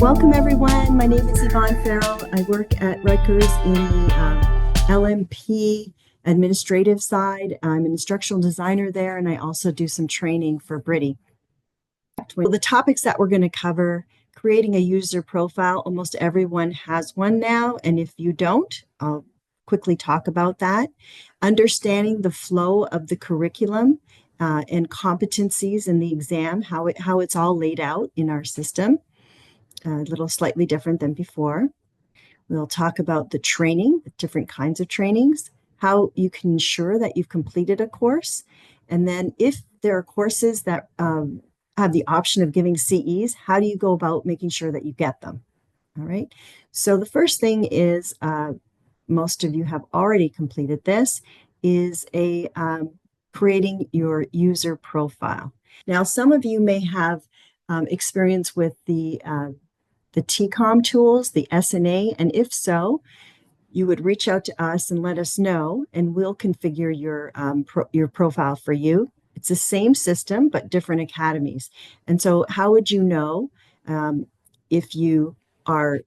Welcome everyone. My name is Yvonne Farrell. I work at Rutgers in the LMP administrative side. I'm an instructional designer there, and I also do some training for Brittany. The topics that we're going to cover: creating a user profile. Almost everyone has one now, and if you don't, I'll quickly talk about that. Understanding the flow of the curriculum and competencies in the exam, how it's all laid out in our system. A little slightly different than before. We'll talk about the training, different kinds of trainings, how you can ensure that you've completed a course. And then if there are courses that have the option of giving CEs, how do you go about making sure that you get them? All right. So the first thing is, most of you have already completed this, is creating your user profile. Now, some of you may have experience with the TCOM tools, the SNA, and if so, you would reach out to us and let us know, and we'll configure your profile for you. It's the same system, but different academies. And so how would you know if you are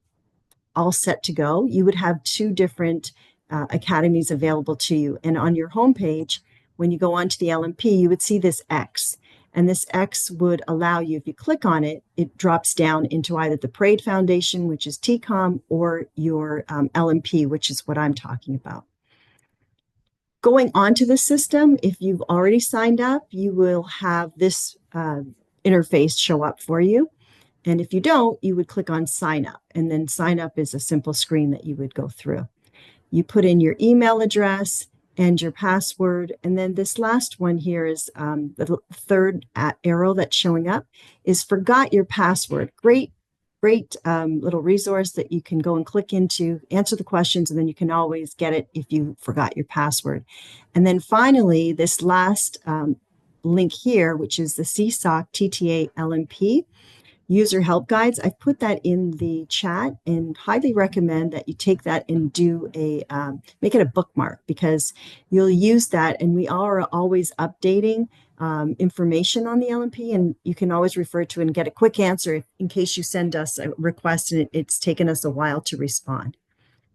all set to go? You would have two different academies available to you. And on your homepage, when you go onto the LMP, you would see this X. And this X would allow you, if you click on it, it drops down into either the Parade Foundation, which is TCOM, or your LMP, which is what I'm talking about. Going onto the system, if you've already signed up, you will have this interface show up for you. And if you don't, you would click on Sign Up. And then Sign Up is a simple screen that you would go through. You put in your email address and your password. And then this last one here is the third arrow that's showing up is forgot your password. Great little resource that you can go and click into, answer the questions, and then you can always get it if you forgot your password. And then finally, this last link here, which is the CSOC TTA LMP user help guides. I've put that in the chat and highly recommend that you take that and do make it a bookmark, because you'll use that, and we are always updating information on the LMP, and you can always refer to it and get a quick answer in case you send us a request and it's taken us a while to respond.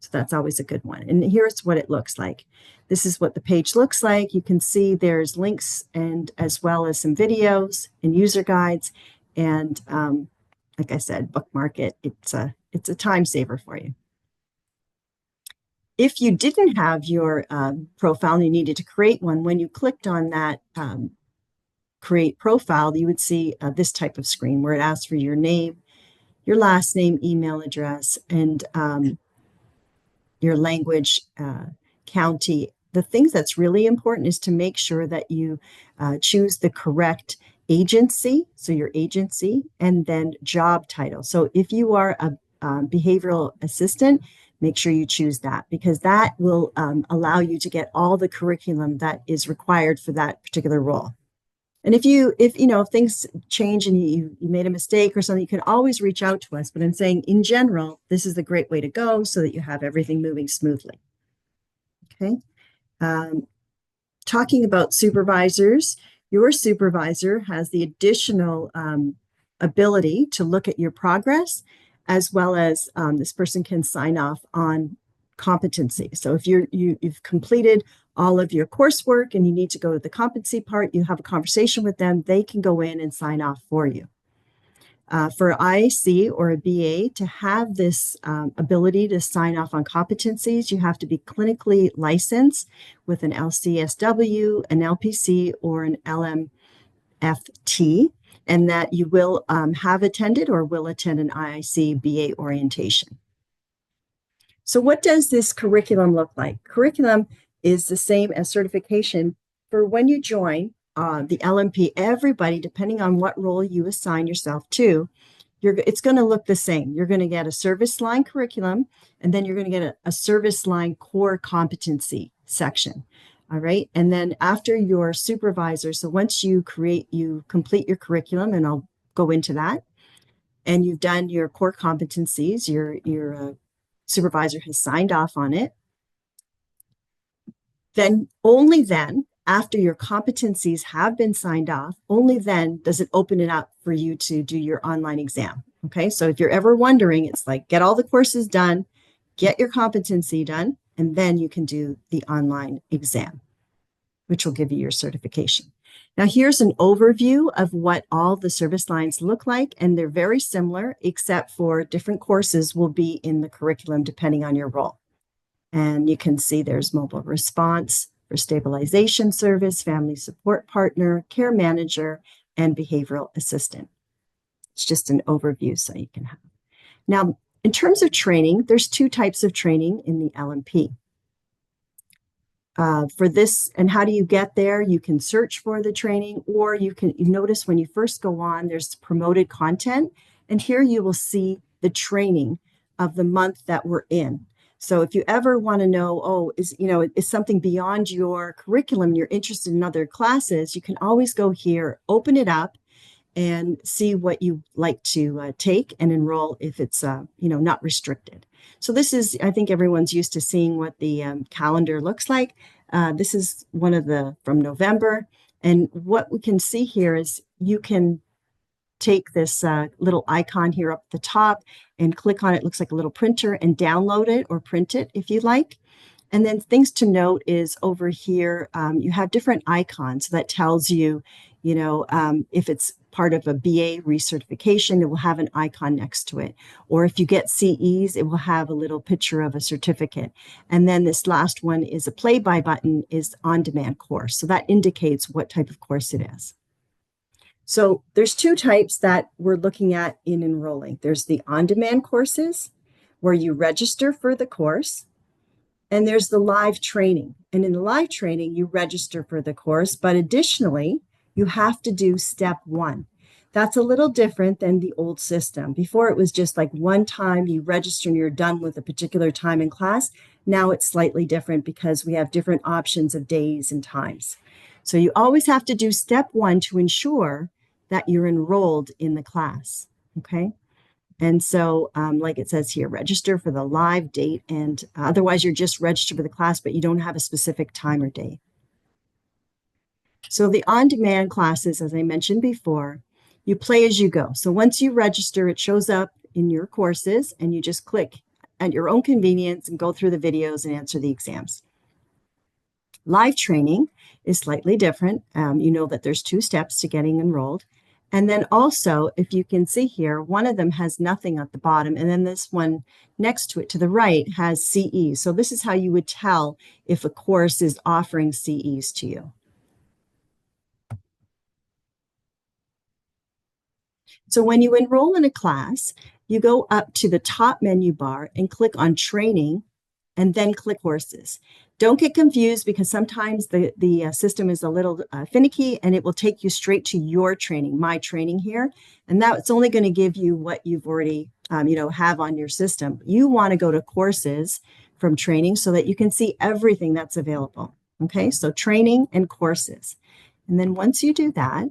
So that's always a good one. And here's what it looks like. This is what the page looks like. You can see there's links, and as well as some videos and user guides. And like I said, bookmark it. It's a time saver for you. If you didn't have your profile and you needed to create one, when you clicked on that create profile, you would see this type of screen where it asks for your name, your last name, email address, and your language, county. The things that's really important is to make sure that you choose the correct agency, so your agency, and then job title. So if you are a behavioral assistant, make sure you choose that, because that will allow you to get all the curriculum that is required for that particular role. And if things change and you made a mistake or something, you can always reach out to us. But I'm saying in general, this is the great way to go so that you have everything moving smoothly. Okay. Talking about supervisors, your supervisor has the additional ability to look at your progress, as well as this person can sign off on competency. So if you've completed all of your coursework and you need to go to the competency part, you have a conversation with them, they can go in and sign off for you. For IIC or a BA to have this ability to sign off on competencies, you have to be clinically licensed with an LCSW, an LPC, or an LMFT, and that you will have attended or will attend an IIC BA orientation. So what does this curriculum look like? Curriculum is the same as certification. For when you join the LMP, everybody, depending on what role you assign yourself to, it's going to look the same. You're going to get a service line curriculum, and then you're going to get a service line core competency section. All right. And then after your supervisor, so once you complete your curriculum, and I'll go into that, and you've done your core competencies, your supervisor has signed off on it, then only then, after your competencies have been signed off, only then does it open it up for you to do your online exam. Okay, so if you're ever wondering, it's like get all the courses done, get your competency done, and then you can do the online exam, which will give you your certification. Now, here's an overview of what all the service lines look like, and they're very similar, except for different courses will be in the curriculum depending on your role. And you can see there's mobile response for stabilization service, family support partner, care manager, and behavioral assistant. It's just an overview so you can have. Now, in terms of training, there's two types of training in the LMP. For this, and how do you get there? You can search for the training, or you notice when you first go on, there's promoted content. And here you will see the training of the month that we're in. So if you ever want to know, is something beyond your curriculum and you're interested in other classes, you can always go here, open it up, and see what you like to take and enroll if it's not restricted. So this is, I think everyone's used to seeing what the calendar looks like. This is one of from November. And what we can see here is you can take this little icon here up the top and click on it. It looks like a little printer, and download it or print it if you like. And then things to note is over here, you have different icons. So that tells you, if it's part of a BA recertification, it will have an icon next to it. Or if you get CEs, it will have a little picture of a certificate. And then this last one is a play by button, is on-demand course. So that indicates what type of course it is. So there's two types that we're looking at in enrolling. There's the on-demand courses where you register for the course. And there's the live training. And in the live training, you register for the course, but additionally, you have to do step 1. That's a little different than the old system. Before it was just like one time you register and you're done with a particular time in class. Now it's slightly different because we have different options of days and times. So you always have to do step 1 to ensure that you're enrolled in the class, okay? And so, like it says here, register for the live date, and otherwise you're just registered for the class, but you don't have a specific time or day. So the on-demand classes, as I mentioned before, you play as you go. So once you register, it shows up in your courses, and you just click at your own convenience and go through the videos and answer the exams. Live training is slightly different. You know that there's 2 steps to getting enrolled. And then also, if you can see here, one of them has nothing at the bottom, and then this one next to it to the right has CEs. So this is how you would tell if a course is offering CEs to you. So when you enroll in a class, you go up to the top menu bar and click on Training, and then click Courses. Don't get confused because sometimes the system is a little finicky, and it will take you straight to your training, my training here. And that's only going to give you what you've already, have on your system. You want to go to Courses from Training so that you can see everything that's available. Okay, so Training and Courses. And then once you do that,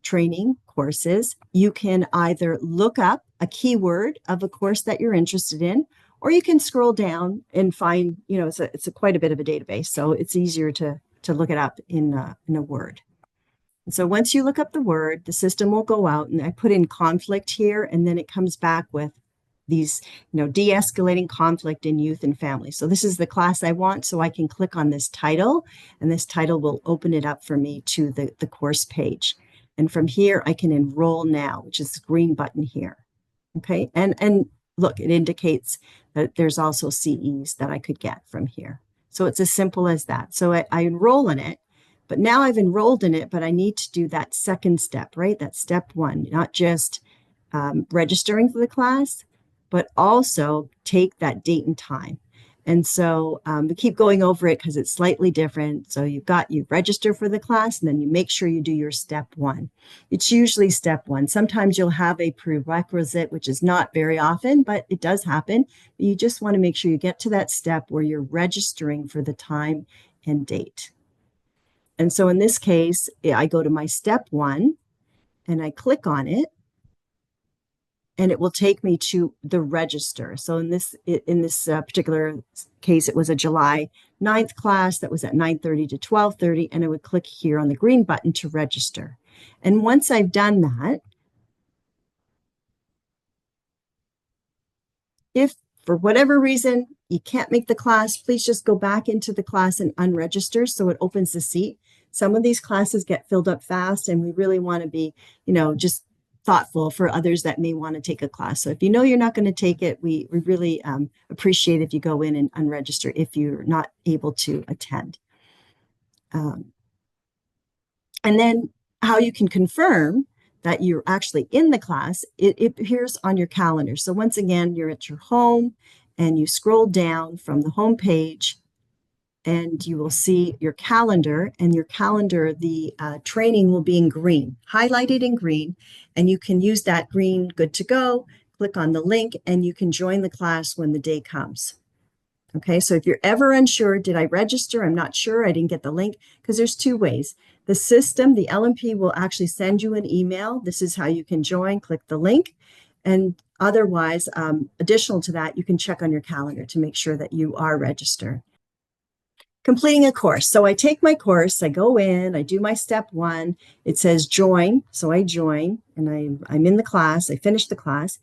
Training, Courses, you can either look up a keyword of a course that you're interested in, or you can scroll down and find, it's quite a bit of a database, so it's easier to look it up in a word. And so once you look up the word, the system will go out, and I put in conflict here, and then it comes back with these, de-escalating conflict in youth and family. So this is the class I want, so I can click on this title, and this title will open it up for me to the course page. And from here, I can enroll now, which is the green button here. Okay, and look, it indicates that there's also CEs that I could get from here. So it's as simple as that. So I enroll in it, but now I've enrolled in it, but I need to do that second step, right? That's step 1, not just registering for the class, but also take that date and time. And so we keep going over it because it's slightly different. So you register for the class, and then you make sure you do your step 1. It's usually step 1. Sometimes you'll have a prerequisite, which is not very often, but it does happen. You just want to make sure you get to that step where you're registering for the time and date. And so in this case, I go to my step 1 and I click on it, and it will take me to the register. So in this particular case, it was a July 9th class that was at 9:30 to 12:30, and I would click here on the green button to register. And once I've done that, If for whatever reason you can't make the class, please just go back into the class and unregister so it opens the seat. Some of these classes get filled up fast, and we really want to be, just thoughtful for others that may want to take a class. So if you know you're not going to take it, we really appreciate if you go in and unregister if you're not able to attend. And then how you can confirm that you're actually in the class, it appears on your calendar. So once again, you're at your home and you scroll down from the home page and you will see your calendar, and your calendar, the training will be in green, highlighted in green, and you can use that green good to go, click on the link, and you can join the class when the day comes. Okay, so if you're ever unsure, did I register? I'm not sure, I didn't get the link, because there's two ways. The system, the LMP will actually send you an email. This is how you can join, click the link. And otherwise, additional to that, you can check on your calendar to make sure that you are registered. Completing a course. So I take my course, I go in, I do my step 1. It says join. So I join and I'm in the class, I finish the class,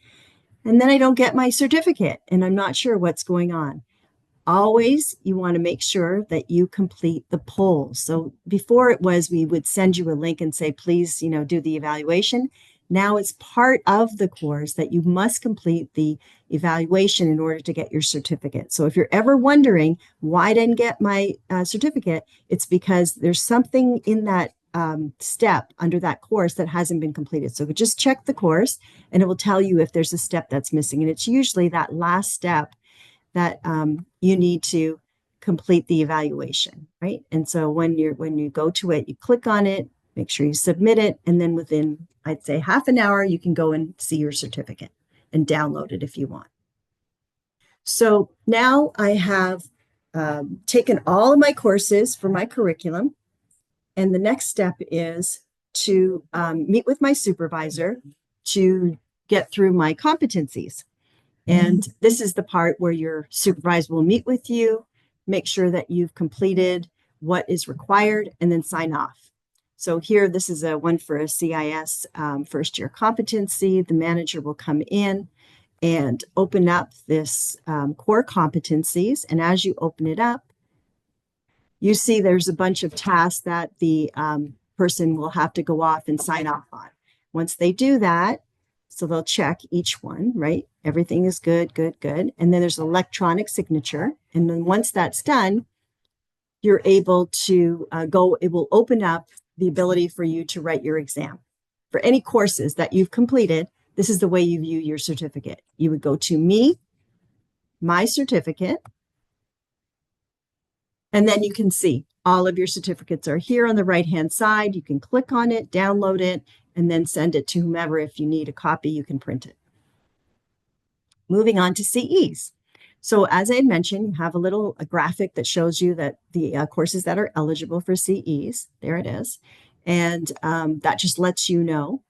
and then I don't get my certificate and I'm not sure what's going on. Always, you want to make sure that you complete the polls. So before it was, we would send you a link and say, please, do the evaluation. Now it's part of the course that you must complete the evaluation in order to get your certificate. So if you're ever wondering why I didn't get my certificate, it's because there's something in that step under that course that hasn't been completed. So just check the course and it will tell you if there's a step that's missing. And it's usually that last step that you need to complete the evaluation, right? And so when you go to it, you click on it, make sure you submit it, and then within, I'd say, half an hour, you can go and see your certificate and download it if you want. So now I have taken all of my courses for my curriculum, and the next step is to meet with my supervisor to get through my competencies. And this is the part where your supervisor will meet with you, make sure that you've completed what is required, and then sign off. So here, this is one for a CIS first year competency. The manager will come in and open up this core competencies. And as you open it up, you see there's a bunch of tasks that the person will have to go off and sign off on. Once they do that, so they'll check each one, right? Everything is good, good, good. And then there's electronic signature. And then once that's done, you're able to it will open up the ability for you to write your exam. For any courses that you've completed, this is the way you view your certificate. You would go to me, my certificate, and then you can see all of your certificates are here on the right-hand side. You can click on it, download it, and then send it to whomever. If you need a copy, you can print it. Moving on to CEs. So as I mentioned, you have a graphic that shows you that the courses that are eligible for CEs, there it is. And that just lets you know.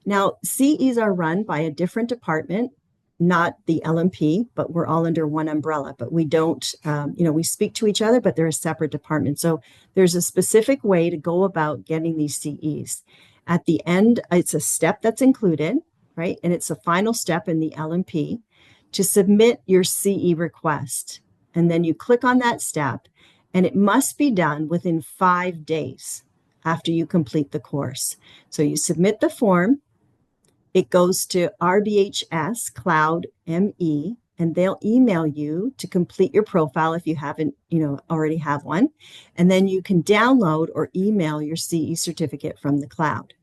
Now, CEs are run by a different department, not the LMP, but we're all under one umbrella. But we don't, we speak to each other, but they're a separate department. So there's a specific way to go about getting these CEs. At the end, it's a step that's included, right? And it's a final step in the LMP to submit your CE request. And then you click on that step, and it must be done within 5 days after you complete the course. So you submit the form, it goes to RBHS Cloud ME, and they'll email you to complete your profile if you haven't, already have one. And then you can download or email your CE certificate from the cloud.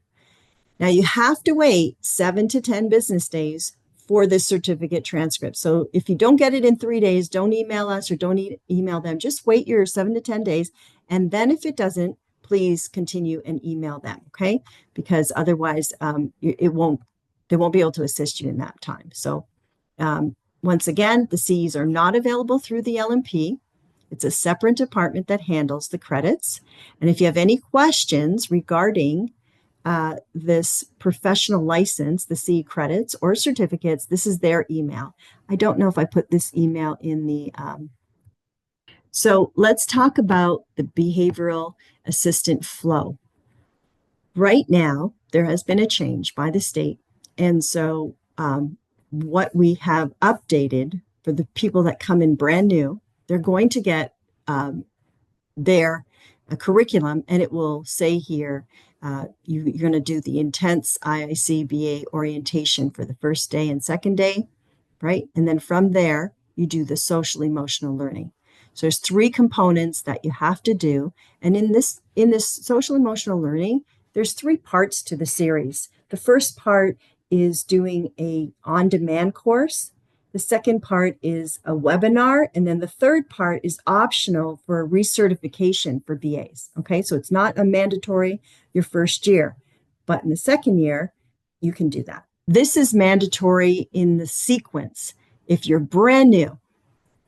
Now you have to wait 7 to 10 business days for this certificate transcript. So if you don't get it in 3 days, don't email us or don't email them. Just wait your 7 to 10 days. And then if it doesn't, please continue and email them, okay? Because otherwise they won't be able to assist you in that time. So once again, the CEs are not available through the LMP. It's a separate department that handles the credits. And if you have any questions regarding this professional license, the CE credits or certificates, this is their email. I don't know if I put this email in the, so let's talk about the behavioral assistant flow. Right now, there has been a change by the state. And so what we have updated for the people that come in brand new, they're going to get their curriculum, and it will say here, you're going to do the intense IIC BA orientation for the first day and second day, right? And then from there, you do the social emotional learning. So there's three components that you have to do. And in this social emotional learning, there's three parts to the series. The first part is doing a on-demand course. The second part is a webinar. And then the third part is optional for a recertification for BAs. Okay, so it's not a mandatory your first year, but in the second year, you can do that. This is mandatory in the sequence. If you're brand new,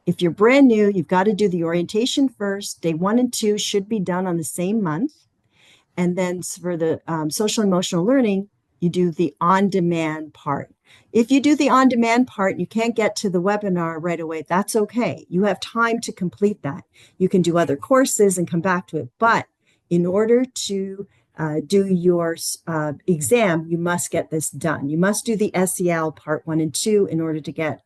you've got to do the orientation first. Day 1 and 2 should be done on the same month. And then for the social emotional learning, you do the on-demand part. If you do the on-demand part, you can't get to the webinar right away. That's okay. You have time to complete that. You can do other courses and come back to it. But in order to do your exam, you must get this done. You must do the SEL part 1 and 2 in order to get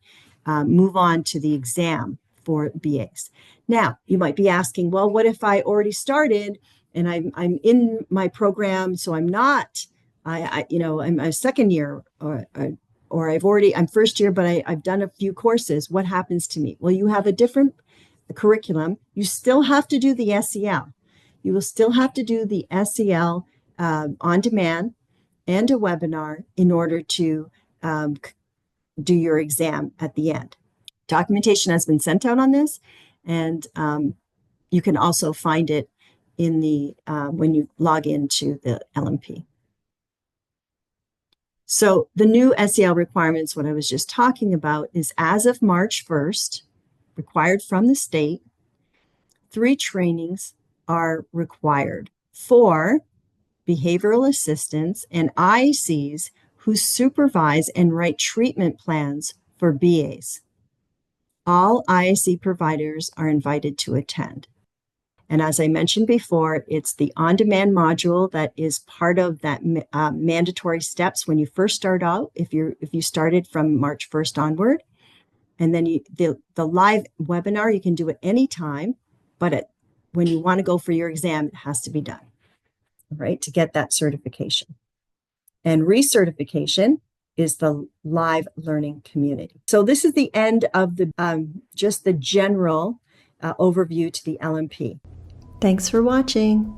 move on to the exam for BAs. Now, you might be asking, well, what if I already started and I'm in my program, so I'm not, I'm a second year or I'm first year, but I've done a few courses. What happens to me? Well, you have a different curriculum. You still have to do the SEL. You will still have to do the SEL on demand and a webinar in order to do your exam at the end. Documentation has been sent out on this, and you can also find it in the when you log into the LMP. So the new SEL requirements, what I was just talking about, is as of March 1st, required from the state, 3 trainings are required for behavioral assistants and IICs who supervise and write treatment plans for BAs. All IIC providers are invited to attend. And as I mentioned before, it's the on-demand module that is part of that mandatory steps when you first start out, if you started from March 1st onward. And then the live webinar, you can do it anytime, but when you want to go for your exam, it has to be done, right, to get that certification. And recertification is the live learning community. So this is the end of the just the general overview to the LMP. Thanks for watching.